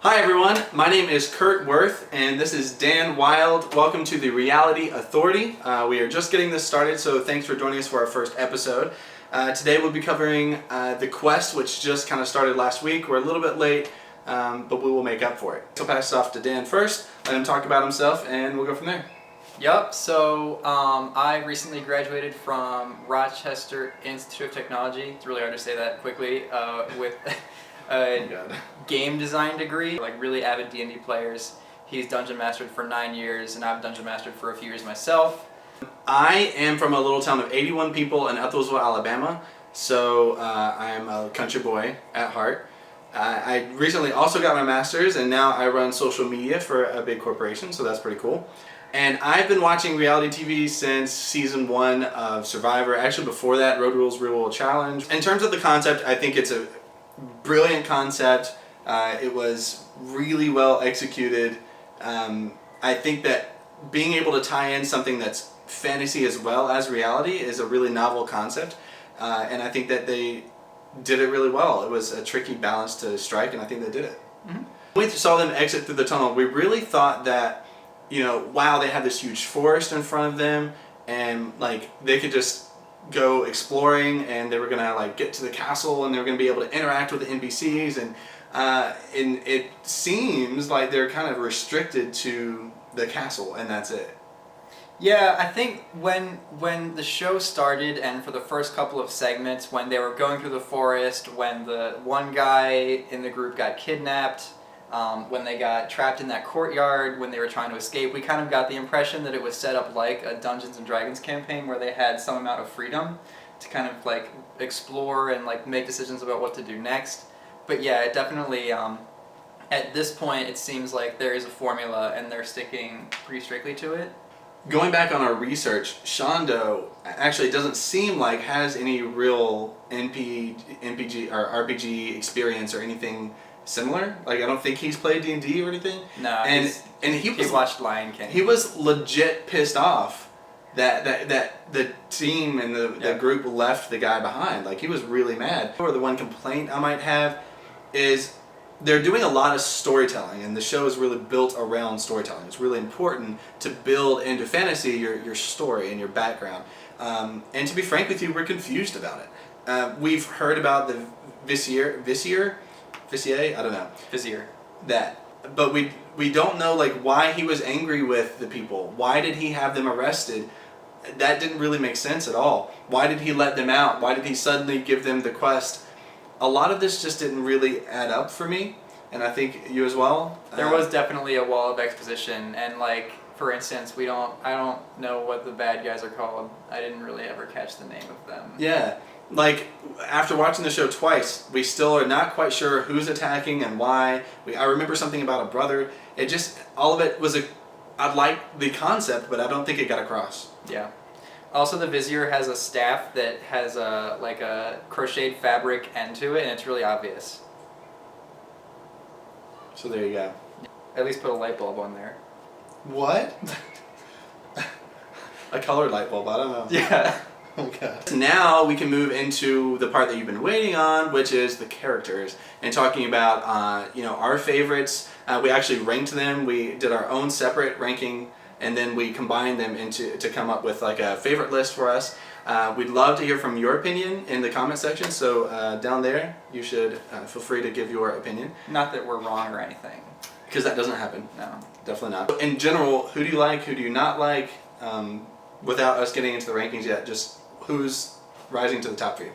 Hi everyone, my name is Kurt Wirth and this is Dan Wild. Welcome to the Reality Authority. We are just getting this started, so thanks for joining us for our first episode. Today we'll be covering The Quest, which just kind of started last week. We're a little bit late, but we will make up for it. So I'll pass it off to Dan first, let him talk about himself, and we'll go from there. Yep, so I recently graduated from Rochester Institute of Technology. It's really hard to say that quickly, with a game design degree. Like really avid D&D players. He's dungeon mastered for 9 years, and I've dungeon mastered for a few years myself. I am from a little town of 81 people in Ethalsville, Alabama, so I'm a country boy at heart. I recently also got my master's, and now I run social media for a big corporation, so that's pretty cool. And I've been watching reality TV since season 1 of Survivor. Actually, before that, Road Rules Real World Challenge. In terms of the concept, I think it's a brilliant concept. It was really well executed. I think that being able to tie in something that's fantasy as well as reality is a really novel concept. And I think that they did it really well. It was a tricky balance to strike, and I think they did it. Mm-hmm. When we saw them exit through the tunnel, we really thought that, you know, wow, they had this huge forest in front of them, and like they could just go exploring, and they were gonna like get to the castle, and they were gonna be able to interact with the NPCs, and it seems like they're kind of restricted to the castle, and that's it. Yeah, I think when the show started, and for the first couple of segments, when they were going through the forest, when the one guy in the group got kidnapped, when they got trapped in that courtyard, when they were trying to escape, we kind of got the impression that it was set up like a Dungeons and Dragons campaign where they had some amount of freedom to kind of like explore and like make decisions about what to do next. But yeah, it definitely, at this point, it seems like there is a formula and they're sticking pretty strictly to it. Going back on our research, Shondo actually doesn't seem like has any real NPG or RPG experience or anything similar. Like I don't think he's played D&D or anything. No, and he watched Lion King. He was legit pissed off that the team and the group left the guy behind. Like he was really mad. Or the one complaint I might have is they're doing a lot of storytelling, and the show is really built around storytelling. It's really important to build into fantasy your story and your background. And to be frank with you, we're confused about it. We've heard about the Vizier, I don't know. Vizier. That. But we don't know like why he was angry with the people. Why did he have them arrested? That didn't really make sense at all. Why did he let them out? Why did he suddenly give them the quest? A lot of this just didn't really add up for me, and I think you as well. There was definitely a wall of exposition, and like for instance, I don't know what the bad guys are called. I didn't really ever catch the name of them. Yeah. Like, after watching the show twice, we still are not quite sure who's attacking and why. I remember something about a brother. It just, all of it was I like the concept, but I don't think it got across. Yeah. Also, the Vizier has a staff that has like a crocheted fabric end to it, and it's really obvious. So there you go. At least put a light bulb on there. What? A colored light bulb, I don't know. Yeah. Oh God. Now we can move into the part that you've been waiting on, which is the characters, and talking about our favorites. We actually ranked them. We did our own separate ranking, and then we combined them to come up with like a favorite list for us. We'd love to hear from your opinion in the comment section. So down there, you should feel free to give your opinion. Not that we're wrong or anything, because that doesn't happen. No, definitely not. In general, who do you like? Who do you not like? Without us getting into the rankings yet, just who's rising to the top for you?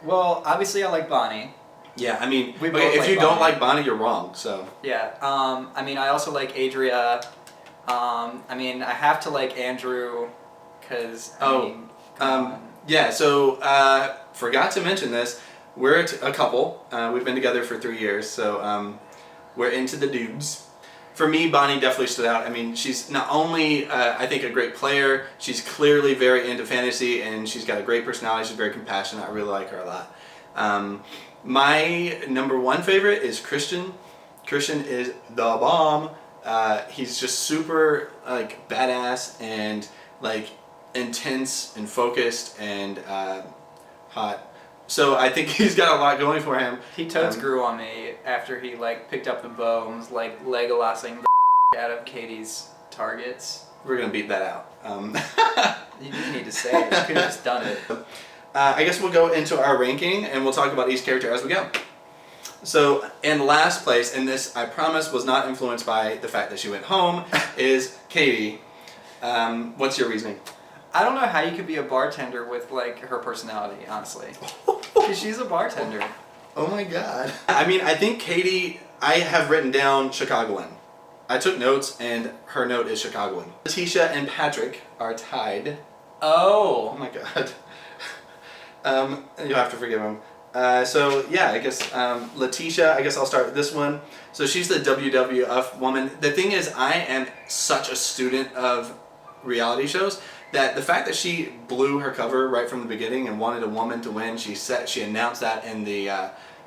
Obviously I like Bonnie. Yeah, I mean, if you don't like Bonnie, you're wrong, so. Yeah, I mean, I also like Adria. I mean, I have to like Andrew, because, yeah, so, forgot to mention this. We're a couple. We've been together for 3 years, so we're into the dudes. For me, Bonnie definitely stood out. I mean, she's not only, I think, a great player, she's clearly very into fantasy, and she's got a great personality. She's very compassionate. I really like her a lot. My number one favorite is Christian. Christian is the bomb. He's just super, like, badass and, like, intense and focused and hot. So I think he's got a lot going for him. He totes grew on me after he like picked up the bow and was like Legolasing the out of Katie's targets. We're gonna beat that out. You didn't need to say it. You could have just done it. I guess we'll go into our ranking and we'll talk about each character as we go. So in last place, and this I promise was not influenced by the fact that she went home, is Katie. What's your reasoning? I don't know how you could be a bartender with like her personality, honestly. Because she's a bartender. Oh my god. I mean, I think Katie, I have written down Chicagoan. I took notes and her note is Chicagoan. Letitia and Patrick are tied. Oh. Oh my god. You'll have to forgive him. So yeah, I guess Letitia, I guess I'll start with this one. So she's the WWF woman. The thing is, I am such a student of reality shows that the fact that she blew her cover right from the beginning and wanted a woman to win, she announced that in the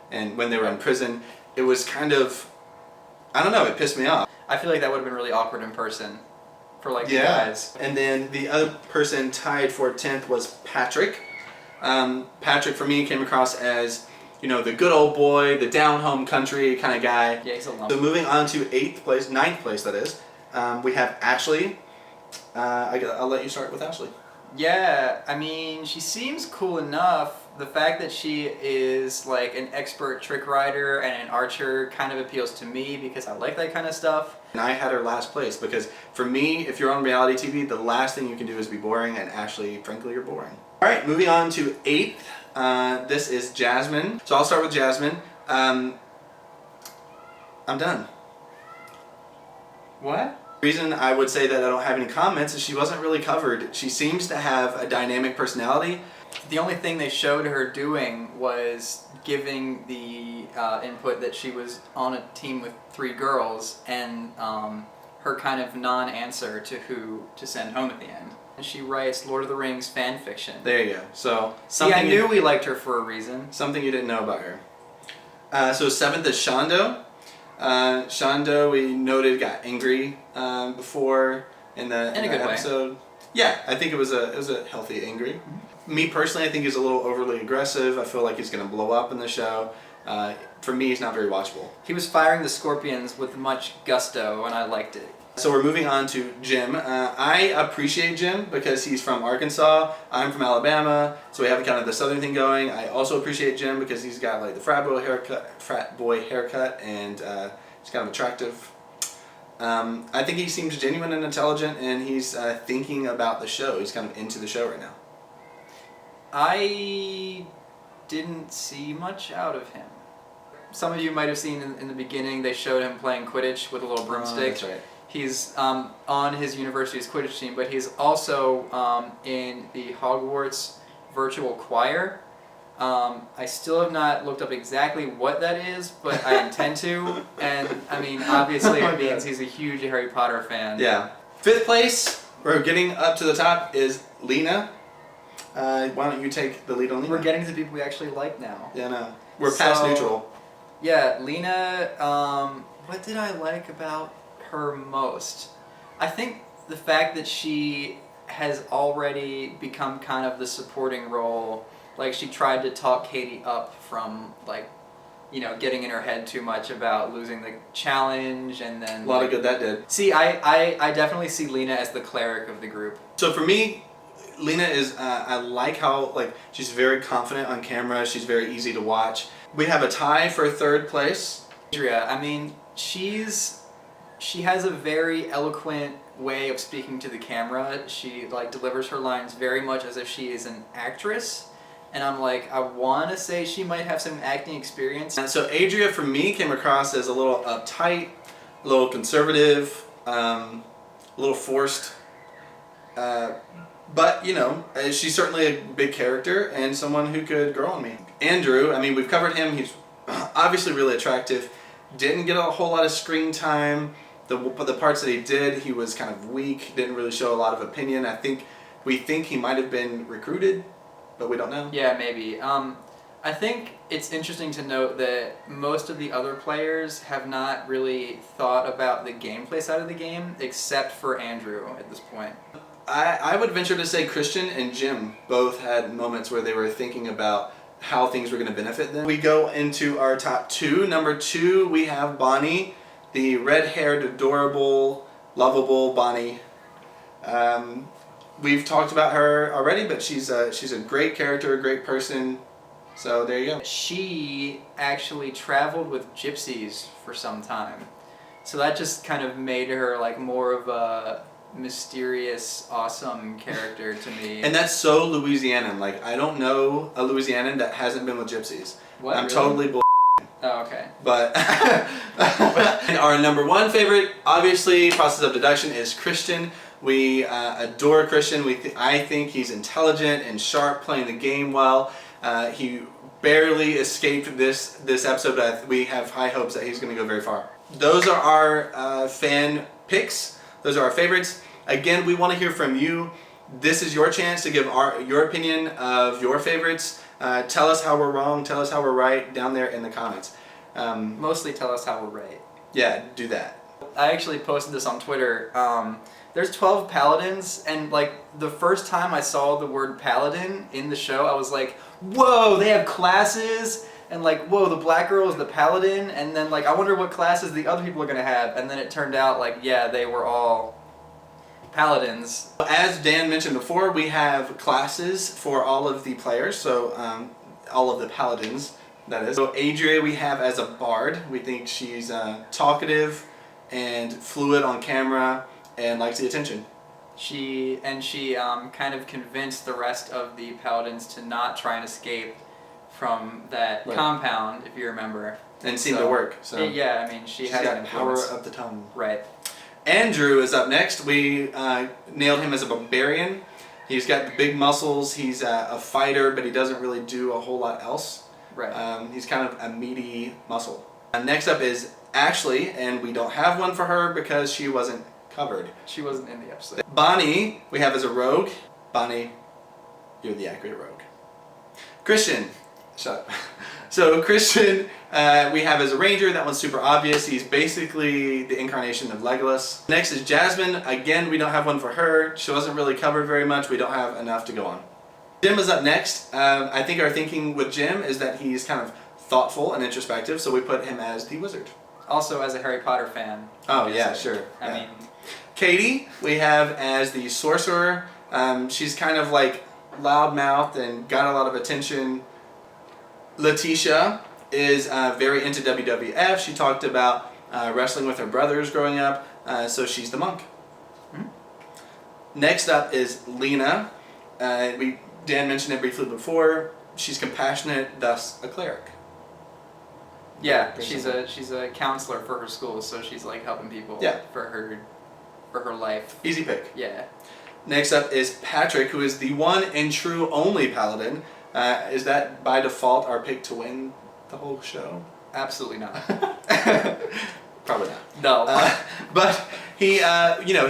and when they were in prison, it was kind of, I don't know, it pissed me off. I feel like that would have been really awkward in person for like the Yeah. guys. And then the other person tied for 10th was Patrick. Patrick for me came across as, you know, the good old boy, the down home country kind of guy. Yeah, he's a lump. So moving on to 9th place that is, we have Ashley. I'll let you start with Ashley. Yeah, I mean, she seems cool enough. The fact that she is like an expert trick rider and an archer kind of appeals to me because I like that kind of stuff. And I had her last place because for me, if you're on reality TV, the last thing you can do is be boring, and Ashley, frankly, you're boring. All right, moving on to 8th. This is Jasmine. So I'll start with Jasmine. I'm done. What? The reason I would say that I don't have any comments is she wasn't really covered. She seems to have a dynamic personality. The only thing they showed her doing was giving the input that she was on a team with 3 girls and her kind of non-answer to who to send home at the end. And she writes Lord of the Rings fan fiction. There you go. So See, I knew we liked her for a reason. Something you didn't know about her. So 7th is Shondo. Shondo, we noted, got angry before in the good episode. Way. Yeah, I think it was a healthy angry. Mm-hmm. Me personally, I think he's a little overly aggressive. I feel like he's going to blow up in the show. For me, he's not very watchable. He was firing the scorpions with much gusto, and I liked it. So we're moving on to Jim. I appreciate Jim because he's from Arkansas. I'm from Alabama, so we have kind of the southern thing going. I also appreciate Jim because he's got like the frat boy haircut, and he's kind of attractive. I think he seems genuine and intelligent, and he's thinking about the show. He's kind of into the show right now. I didn't see much out of him. Some of you might have seen in the beginning they showed him playing Quidditch with a little broomstick. That's right. He's on his university's Quidditch team, but he's also in the Hogwarts virtual choir. I still have not looked up exactly what that is, but I intend to. And I mean, obviously it means he's a huge Harry Potter fan. Yeah. 5th place, we're getting up to the top, is Lena. Why don't you take the lead on Lena? We're getting to the people we actually like now. Yeah, no. We're past neutral. Yeah, Lena, what did I like about her most? I think the fact that she has already become kind of the supporting role. Like, she tried to talk Katie up from, like, you know, getting in her head too much about losing the challenge, and then A lot of good that did. See, I definitely see Lena as the cleric of the group. So for me, Lena is, I like how, like, she's very confident on camera. She's very easy to watch. We have a tie for 3rd place. Adria, I mean, she has a very eloquent way of speaking to the camera. She, like, delivers her lines very much as if she is an actress. And I'm like, I want to say she might have some acting experience. And so Adria, for me, came across as a little uptight, a little conservative, a little forced. But, you know, she's certainly a big character and someone who could grow on me. Andrew, I mean, we've covered him. He's obviously really attractive. Didn't get a whole lot of screen time. The parts that he did, he was kind of weak. Didn't really show a lot of opinion. We think he might have been recruited, but we don't know. Yeah, maybe. I think it's interesting to note that most of the other players have not really thought about the gameplay side of the game, except for Andrew at this point. I would venture to say Christian and Jim both had moments where they were thinking about how things were going to benefit them. We go into our top 2. Number 2, we have Bonnie, the red-haired, adorable, lovable Bonnie. We've talked about her already, but she's a great character, a great person. So there you go. She actually traveled with gypsies for some time. So that just kind of made her like more of a mysterious, awesome character to me. And that's so Louisianan. Like, I don't know a Louisianan that hasn't been with gypsies. What, I'm really? totally bull. Oh, okay. But and our number 1 favorite, obviously, process of deduction, is Christian. We adore Christian. I think he's intelligent and sharp, playing the game well. He barely escaped this episode, but we have high hopes that he's going to go very far. Those are our fan picks. Those are our favorites. Again, we want to hear from you. This is your chance to give your opinion of your favorites. Tell us how we're wrong. Tell us how we're right down there in the comments. Mostly tell us how we're right. Yeah, do that. I actually posted this on Twitter. There's 12 paladins, and like the first time I saw the word paladin in the show, I was like, whoa, they have classes, and like, whoa, the black girl is the paladin, and then like, I wonder what classes the other people are gonna have, and then it turned out like, yeah, they were all paladins. As Dan mentioned before, we have classes for all of the players, so all of the paladins, that is. So Adria we have as a bard. We think she's talkative and fluid on camera and likes the attention. She kind of convinced the rest of the paladins to not try and escape from that compound, if you remember. And seemed to work. So yeah, I mean, she's got power of the tongue. Right. Andrew is up next. We nailed him as a barbarian. He's got the big muscles. He's a fighter, but he doesn't really do a whole lot else. Right. He's kind of a meaty muscle. Next up is Ashley, and we don't have one for her because she wasn't covered. She wasn't in the episode. Bonnie, we have as a rogue. Bonnie, you're the accurate rogue. Christian, shut up. So Christian, we have as a ranger. That one's super obvious. He's basically the incarnation of Legolas. Next is Jasmine. Again, we don't have one for her. She wasn't really covered very much. We don't have enough to go on. Jim is up next. I think our thinking with Jim is that he's kind of thoughtful and introspective, so we put him as the wizard. Also, as a Harry Potter fan. Oh, yeah, sure. I mean... Katie, we have as the sorcerer. She's kind of like loudmouthed and got a lot of attention. Letitia is very into WWF. She talked about wrestling with her brothers growing up, so she's the monk. Mm-hmm. Next up is Lena. Dan mentioned it briefly before. She's compassionate, thus a cleric. Yeah, she's a counselor for her school, so she's like helping people for her life. Easy pick. Yeah. Next up is Patrick, who is the one and true only paladin. Is that by default our pick to win the whole show? Absolutely not. Probably not. No. But he,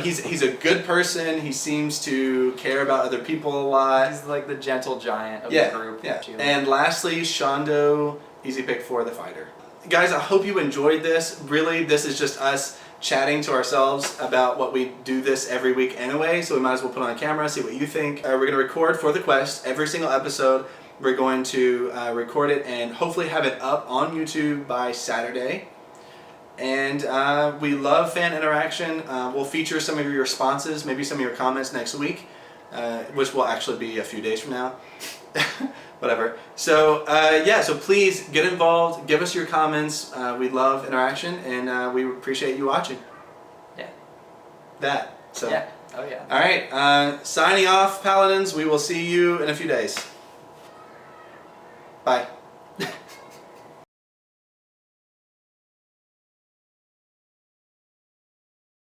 he's a good person. He seems to care about other people a lot. He's like the gentle giant of the group. Yeah. And lastly, Shondo, easy pick for the fighter. Guys, I hope you enjoyed this. Really, this is just us chatting to ourselves about what we do this every week anyway, so we might as well put on a camera, see what you think. We're going to record for the quest every single episode. We're going to record it and hopefully have it up on YouTube by Saturday. And we love fan interaction. We'll feature some of your responses, maybe some of your comments next week, which will actually be a few days from now. Whatever. So so please get involved, give us your comments. We love interaction, and we appreciate you watching. Yeah. So. Yeah. Oh yeah. All right. Signing off, Paladins. We will see you in a few days. Bye.